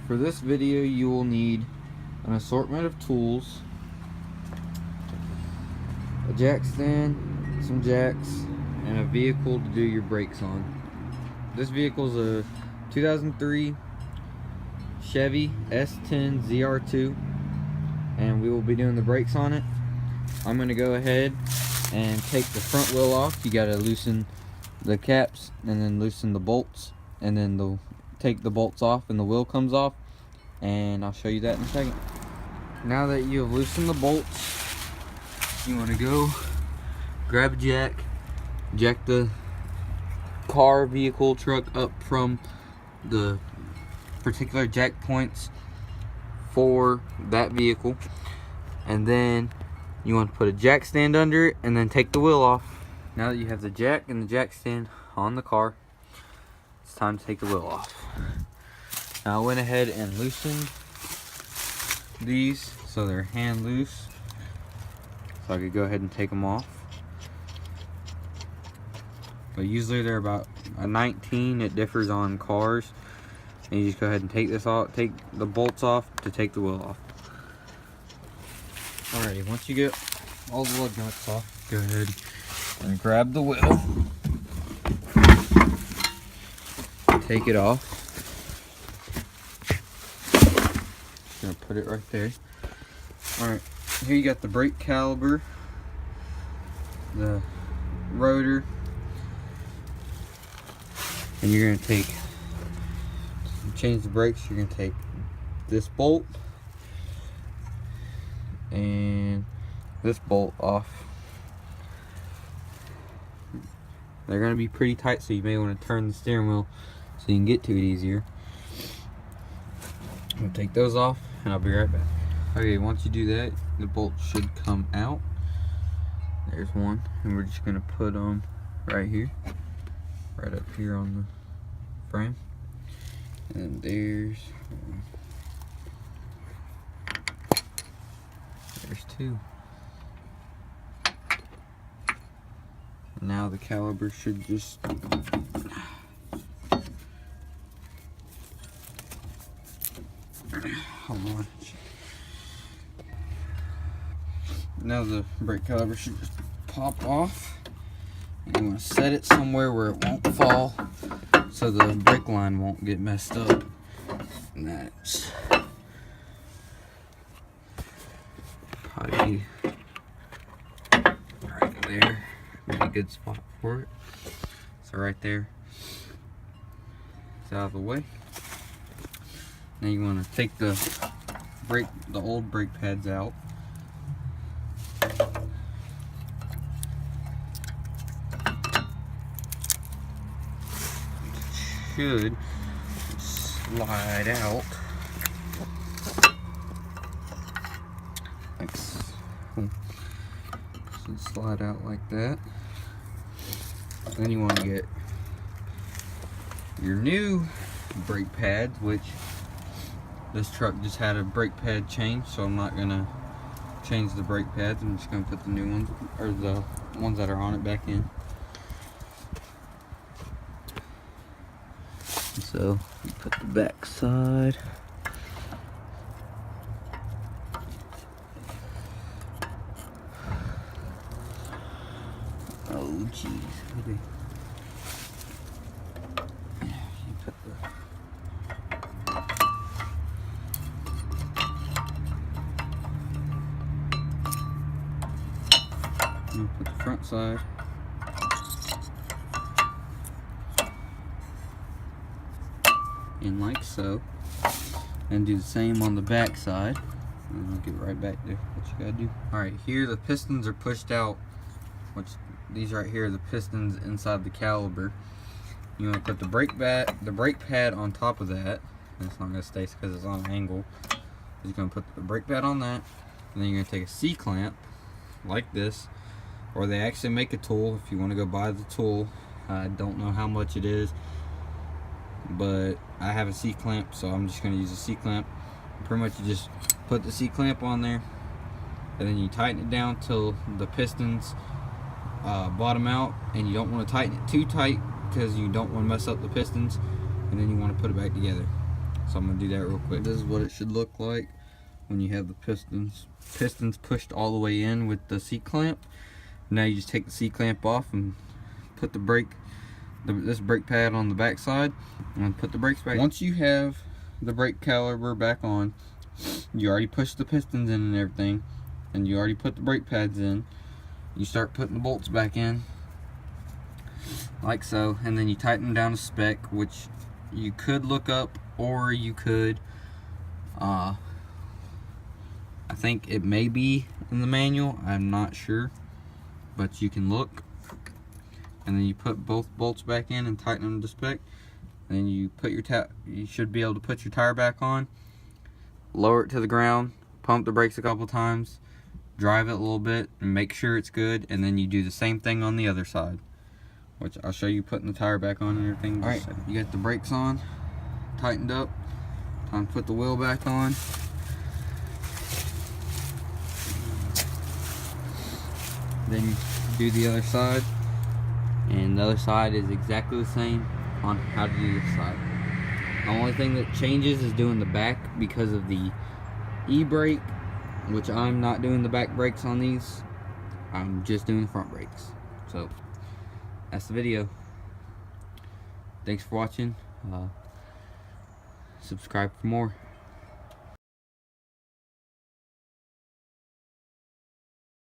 For this video, you will need an assortment of tools, a jack stand, some jacks, and a vehicle to do your brakes on. This vehicle is a 2003 Chevy S10 zr2, and we will be doing the brakes on it. I'm going to go ahead and take the front wheel off. You got to loosen the caps and then loosen the bolts, and then take the bolts off and the wheel comes off, and I'll show you that in a second. Now that you have loosened the bolts, you want to go grab a jack the car, vehicle, truck up from the particular jack points for that vehicle, and then you want to put a jack stand under it and then take the wheel off. Now that you have the jack and the jack stand on the car, it's time to take the wheel off. Now I went ahead and loosened these so they're hand loose, so I could go ahead and take them off. But usually they're about a 19. It differs on cars. And you just go ahead and take this off, take the bolts off to take the wheel off. Alrighty, once you get all the lug nuts off, go ahead and grab the wheel. Take it off. Just gonna put it right there. Alright, here you got the brake caliper, the rotor, and you're gonna change the brakes. You're gonna take this bolt and this bolt off. They're gonna be pretty tight, so you may want to turn the steering wheel so you can get to it easier. I'm gonna take those off and I'll be right back. Okay, once you do that, the bolt should come out. There's one, and we're just gonna put them right here, right up here on the frame. And there's two. Now the caliper should just hold on. Now the brake caliper should just pop off. And you want to set it somewhere where it won't fall, so the brake line won't get messed up. And that's probably right there. Be a good spot for it. So right there, it's out of the way. Now you want to take the old brake pads out. Should slide out like so. Should slide out like that. Then you want to get your new brake pads, which this truck just had a brake pad change, so I'm not gonna change the brake pads. I'm just gonna put the new ones, or the ones that are on it, back in. So you put the back side. Oh geez. Okay. You put the front side. In like so, and do the same on the back side, and I'll get right back to what you gotta do. Alright, here the pistons are pushed out, which these right here are the pistons inside the caliper. You want to put the brake pad on top of that. It's not gonna stay because it's on an angle. You're gonna put the brake pad on that, and then you're gonna take a C-clamp like this, or they actually make a tool if you want to go buy the tool. I don't know how much it is, but I have a C-clamp, so I'm just going to use a C-clamp. Pretty much you just put the C-clamp on there, and then you tighten it down till the pistons bottom out, and you don't want to tighten it too tight because you don't want to mess up the pistons, and then you want to put it back together. So I'm gonna do that real quick. This is what it should look like when you have the pistons pushed all the way in with the C-clamp. Now you just take the C-clamp off and put the this brake pad on the back side and put the brakes back. Once you have the brake caliper back on, you already pushed the pistons in and everything, and you already put the brake pads in. You start putting the bolts back in like so, and then you tighten them down to spec, which you could look up, or you could I think it may be in the manual, I'm not sure, but you can look. And then you put both bolts back in and tighten them to spec. And then you put your you should be able to put your tire back on, lower it to the ground, pump the brakes a couple times, drive it a little bit and make sure it's good, and then you do the same thing on the other side, which I'll show you putting the tire back on and everything. Alright, you got the brakes on, tightened up, time to put the wheel back on. Then you do the other side, and the other side is exactly the same on how to do this side. The only thing that changes is doing the back because of the e-brake, which I'm not doing the back brakes on these. I'm just doing the front brakes. So that's the video. Thanks for watching. Subscribe for more.